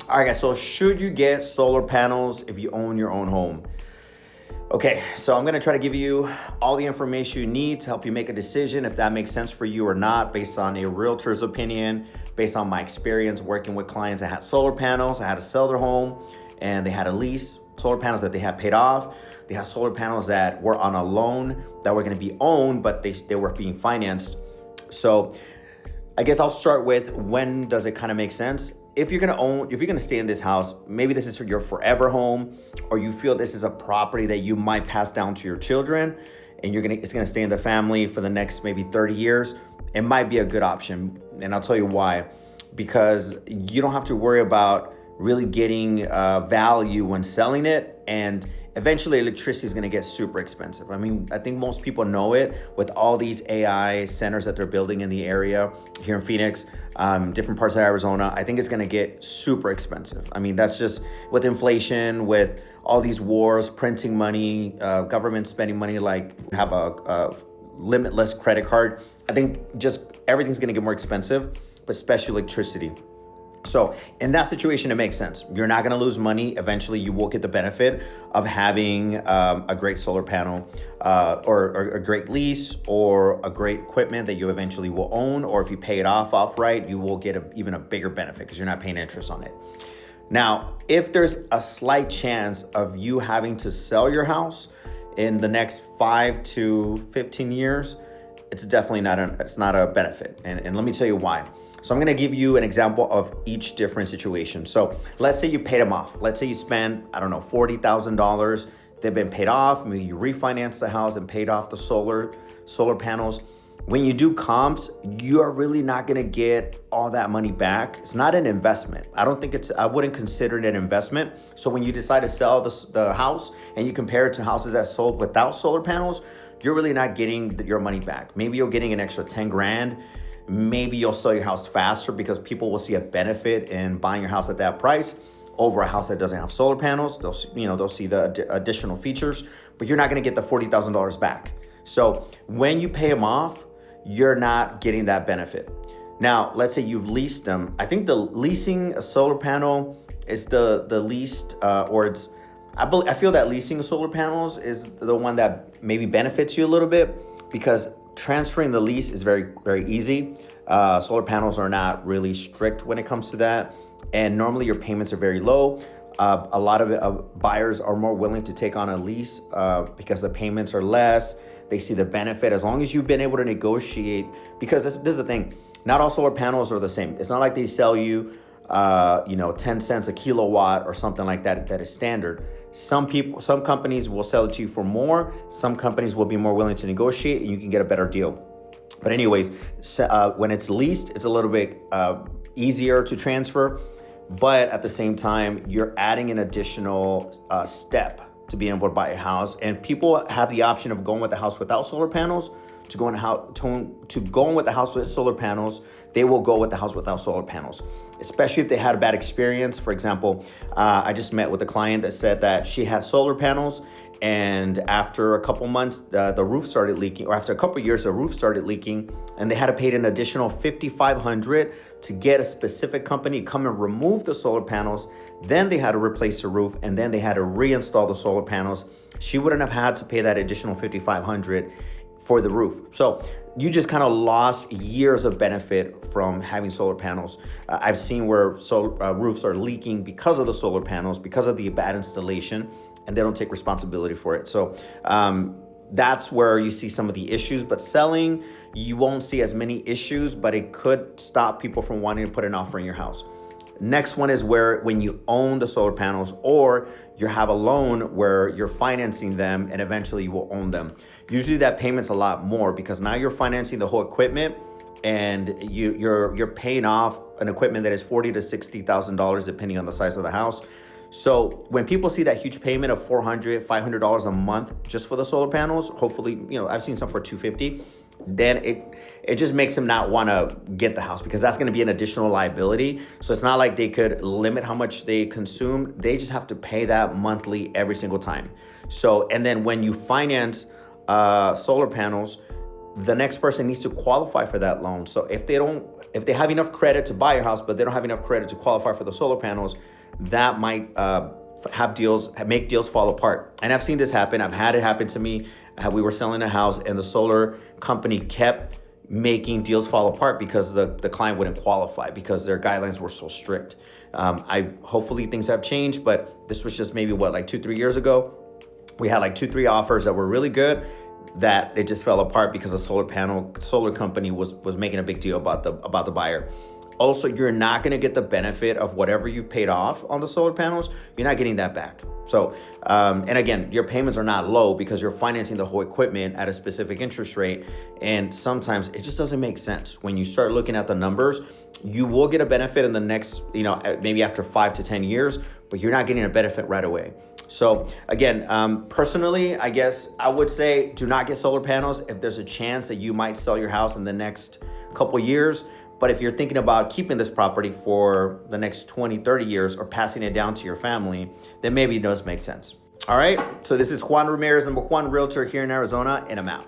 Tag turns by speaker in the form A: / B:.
A: All right, guys, so should you get solar panels if you own your own home? Okay, so I'm gonna try to give you all the information you need to help you make a decision if that makes sense for you or not, based on a realtor's opinion, based on my experience working with clients that had solar panels. I had to sell their home and they had a lease, solar panels that they had paid off. They had solar panels that were on a loan that were gonna be owned, but they were being financed. So I guess I'll start with, when does it kind of make sense? If you're gonna stay in this house, maybe this is your forever home, or you feel this is a property that you might pass down to your children, and it's gonna stay in the family for the next maybe 30 years, it might be a good option. And I'll tell you why. Because you don't have to worry about really getting value when selling it, and eventually electricity is gonna get super expensive. I mean, I think most people know it with all these AI centers that they're building in the area here in Phoenix, different parts of Arizona. I think it's gonna get super expensive. I mean, that's just with inflation, with all these wars, printing money, government spending money, like have a limitless credit card. I think just everything's gonna get more expensive, but especially electricity. So in that situation, it makes sense. You're not gonna lose money. Eventually you will get the benefit of having a great solar panel or a great lease or a great equipment that you eventually will own, or if you pay it off outright, you will get even a bigger benefit because you're not paying interest on it. Now, if there's a slight chance of you having to sell your house in the next 5 to 15 years, it's definitely not a benefit. And let me tell you why. So I'm gonna give you an example of each different situation. So let's say you paid them off. Let's say you spend, I don't know, $40,000. They've been paid off. Maybe you refinance the house and paid off the solar panels. When you do comps, you are really not gonna get all that money back. It's not an investment. I wouldn't consider it an investment. So when you decide to sell the house and you compare it to houses that sold without solar panels, you're really not getting your money back. Maybe you're getting an extra 10 grand. Maybe you'll sell your house faster because people will see a benefit in buying your house at that price over a house that doesn't have solar panels. They'll see the additional features, but you're not gonna get the $40,000 back. So when you pay them off, you're not getting that benefit. Now, let's say you've leased them. I think the leasing a solar panel is the least, I feel that leasing solar panels is the one that maybe benefits you a little bit, because transferring the lease is very, very easy. Solar panels are not really strict when it comes to that. And normally your payments are very low. A lot of buyers are more willing to take on a lease because the payments are less. They see the benefit as long as you've been able to negotiate, because this is the thing. Not all solar panels are the same. It's not like they sell you, 10 cents a kilowatt or something like that is standard. Some companies will sell it to you for more. Some companies will be more willing to negotiate and you can get a better deal. But anyways, when it's leased, it's a little bit easier to transfer, but at the same time, you're adding an additional step to being able to buy a house. And people have the option of going with the house without solar panels to going with the house with solar panels. They will go with the house without solar panels, especially if they had a bad experience. For example, I just met with a client that said that she had solar panels, and after a couple months, the roof started leaking, or after a couple years, the roof started leaking, and they had to pay an additional $5,500 to get a specific company to come and remove the solar panels. Then they had to replace the roof, and then they had to reinstall the solar panels. She wouldn't have had to pay that additional $5,500 for the roof. So you just kind of lost years of benefit from having solar panels. I've seen where roofs are leaking because of the solar panels, because of the bad installation, and they don't take responsibility for it. So that's where you see some of the issues. But selling, you won't see as many issues, but it could stop people from wanting to put an offer in your house. Next one is when you own the solar panels, or you have a loan where you're financing them and eventually you will own them. Usually that payment's a lot more because now you're financing the whole equipment, and you're paying off an equipment that is $40,000 to $60,000 depending on the size of the house. So when people see that huge payment of $400, $500 a month just for the solar panels, hopefully, I've seen some for $250, then it just makes them not want to get the house, because that's going to be an additional liability. So it's not like they could limit how much they consume. They just have to pay that monthly every single time. So, and then when you finance solar panels, the next person needs to qualify for that loan. So if they have enough credit to buy your house, but they don't have enough credit to qualify for the solar panels, that might make deals fall apart. And I've seen this happen. I've had it happen to me. We were selling a house and the solar company kept making deals fall apart because the client wouldn't qualify because their guidelines were so strict. Hopefully things have changed, but this was just maybe like 2-3 years ago. We had like 2-3 offers that were really good that it just fell apart because the solar company was making a big deal about the buyer. Also, you're not going to get the benefit of whatever you paid off on the solar panels. You're not getting that back. So, and again, your payments are not low because you're financing the whole equipment at a specific interest rate. And sometimes it just doesn't make sense. When you start looking at the numbers, you will get a benefit in the next, maybe after 5 to 10 years, but you're not getting a benefit right away. So again, personally, I guess I would say do not get solar panels if there's a chance that you might sell your house in the next couple years. But if you're thinking about keeping this property for the next 20, 30 years or passing it down to your family, then maybe it does make sense. All right. So this is Juan Ramirez, #1 realtor here in Arizona, and I'm out.